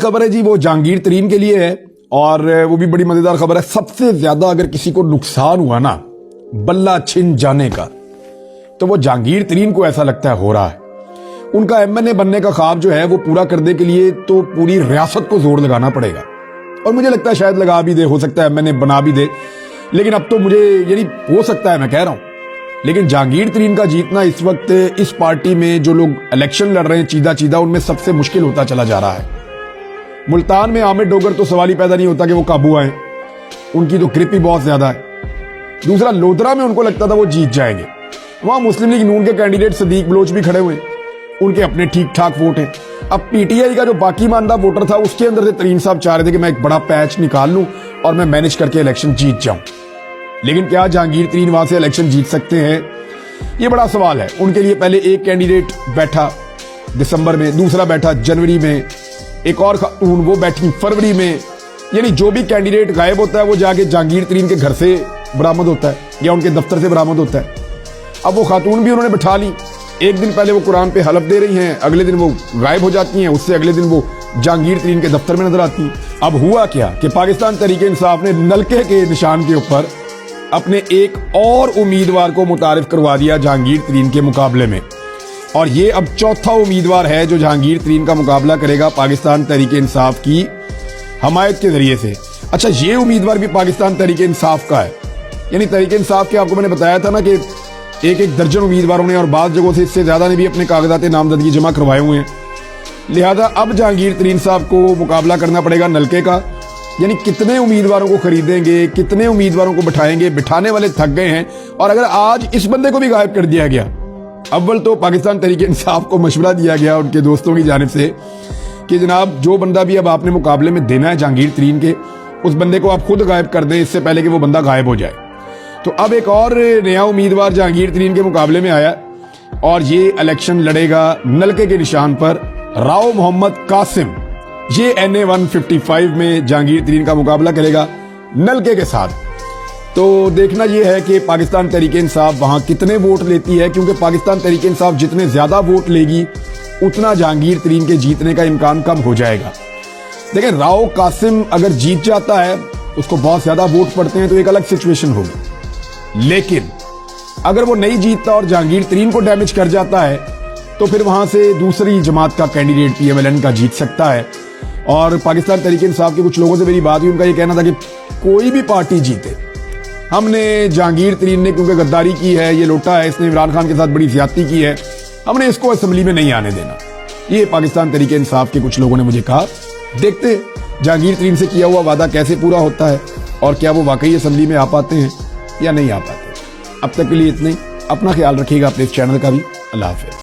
खबर है जी वो जहांगीर तरीन के लिए है और वो भी बड़ी मजेदार खबर है। सबसे ज्यादा अगर किसी को नुकसान हुआ ना बल्ला छिन जाने का तो वो जहांगीर तरीन को ऐसा लगता है हो रहा है। उनका एमएनए बनने का ख्वाब जो है वो पूरा करने के लिए तो पूरी रियासत को जोर लगाना पड़ेगा और मुझे लगता है शायद लगा भी दे, हो सकता है एमएनए बना भी दे, लेकिन अब तो मुझे यानी हो सकता है, मैं कह रहा हूं। लेकिन जहांगीर तरीन का जीतना इस वक्त इस पार्टी में जो लोग इलेक्शन लड़ रहे हैं चीदा चीदा उनमें सबसे मुश्किल होता चला जा रहा है। मुल्तान में आमिर डोगर तो सवाल ही पैदा नहीं होता कि वो काबू आए, उनकी तो ग्रिप ही बहुत ज्यादा है। दूसरा, लोधरा में उनको लगता था वो जीत जाएंगे, वहां मुस्लिम लीग नून के कैंडिडेट सदीक बलोच भी खड़े हुए, उनके अपने ठीक ठाक वोट हैं। अब पीटीआई का जो बाकी मानदा वोटर था उसके अंदर से तरीन साहब चाह रहे थे कि मैं एक बड़ा पैच निकाल लूं और मैं मैनेज करके इलेक्शन जीत जाऊं। लेकिन क्या जहांगीर तरीन वहां से इलेक्शन जीत सकते हैं, ये बड़ा सवाल है। उनके लिए पहले एक कैंडिडेट बैठा दिसंबर में, दूसरा बैठा जनवरी में, एक और खातून वो बैठी फरवरी में। यानी जो भी कैंडिडेट गायब होता है वो जाके जहांगीर तरीन के घर से बरामद होता है या उनके दफ्तर से बरामद होता है। अब वो खातून भी उन्होंने बिठा ली, एक दिन पहले वो कुरान पे हलफ दे रही हैं, अगले दिन वो गायब हो जाती हैं, उससे अगले दिन वो जहांगीर तरीन के दफ्तर में नजर आती हैं। अब हुआ क्या कि पाकिस्तान तहरीक इंसाफ ने नलके के निशान के ऊपर अपने एक और उम्मीदवार को मुतारिफ करवा दिया जहांगीर तरीन के मुकाबले में, और ये अब चौथा उम्मीदवार है जो जहांगीर तरीन का मुकाबला करेगा पाकिस्तान तहरीक इंसाफ की हमायत के जरिए से। अच्छा, ये उम्मीदवार भी पाकिस्तान तहरीक इंसाफ का है, यानी तहरीक इंसाफ के आपको मैंने बताया था ना कि एक दर्जन उम्मीदवारों ने और बाद जगहों से इससे ज्यादा ने भी अपने कागजात नामजदगी जमा करवाए हुए हैं। लिहाजा अब जहांगीर तरीन साहब को मुकाबला करना पड़ेगा नलके का, यानी कितने उम्मीदवारों को खरीदेंगे, कितने उम्मीदवारों को बिठाएंगे, बिठाने वाले थक गए हैं। और अगर आज इस बंदे को भी गायब कर दिया गया, अव्वल तो पाकिस्तान तहरीक इंसाफ को मशवरा दिया गया उनके दोस्तों की जानिब से कि जनाब जो बंदा भी अब आपने मुकाबले में देना है जहांगीर तरीन के, उस बंदे को आप खुद गायब कर दें इससे पहले कि वो बंदा गायब हो जाए। तो अब एक और नया उम्मीदवार जहांगीर तरीन के मुकाबले में आया और ये इलेक्शन लड़ेगा नलके के निशान पर, राव मोहम्मद कासिम। ये NA 155 में जहांगीर तरीन का मुकाबला करेगा नलके के साथ। तो देखना यह है कि पाकिस्तान तहरीक इंसाफ वहां कितने वोट लेती है, क्योंकि पाकिस्तान तहरीक इंसाफ जितने ज्यादा वोट लेगी उतना जहांगीर तरीन के जीतने का इम्कान कम हो जाएगा। लेकिन राव कासिम अगर जीत जाता है, उसको बहुत ज्यादा वोट पड़ते हैं तो एक अलग सिचुएशन होगी। लेकिन अगर वो नहीं जीतता और जहांगीर तरीन को डैमेज कर जाता है तो फिर वहां से दूसरी जमात का कैंडिडेट PMLN का जीत सकता है। और पाकिस्तान तहरीक इंसाफ के कुछ लोगों से मेरी बात हुई, उनका ये कहना था कि कोई भी पार्टी जीते, हमने जहांगीर तरीन ने क्योंकि गद्दारी की है, ये लोटा है, इसने इमरान खान के साथ बड़ी ज्यादती की है, हमने इसको असेंबली में नहीं आने देना। ये पाकिस्तान तहरीक इंसाफ के कुछ लोगों ने मुझे कहा। देखते जहांगीर तरीन से किया हुआ वादा कैसे पूरा होता है और क्या वो वाकई असेंबली में आ पाते हैं या नहीं आ पाते। अब तक के लिए इतने, अपना ख्याल रखिएगा, अपने इस चैनल का भी। अल्लाह हाफिज़।